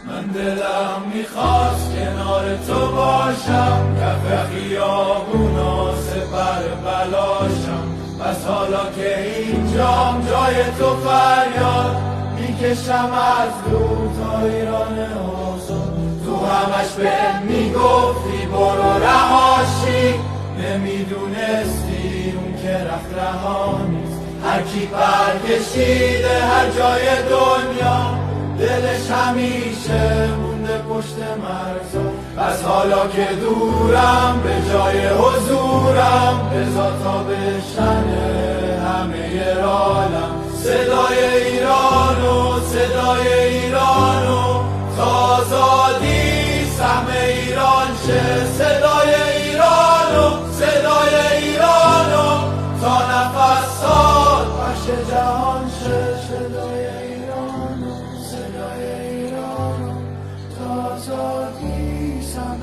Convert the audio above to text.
من دلم میخواست کنار تو باشم، کف خیابونا سپر بلاشم. بس حالا که اینجام جای تو فریاد میکشم از دور تا ایران آزاد. تو همش به میگفتی برو رهاشی، نمیدونستی اون که رفت رها نیست. هر کی پر کشیده هر جای دنیا، دلش همیشه مونده پشت مرزا. بس حالا که دورم به جای حضورم، بذار تا بشنه همه رالم صدای ایرانو، صدای ایرانو. تا آزادی سهم ایران شه، صدای ایرانو، صدای ایرانو. تا نفسات پخش جهان شه، صدای ایرانو، صدای ایرانو. تا آزادی سهم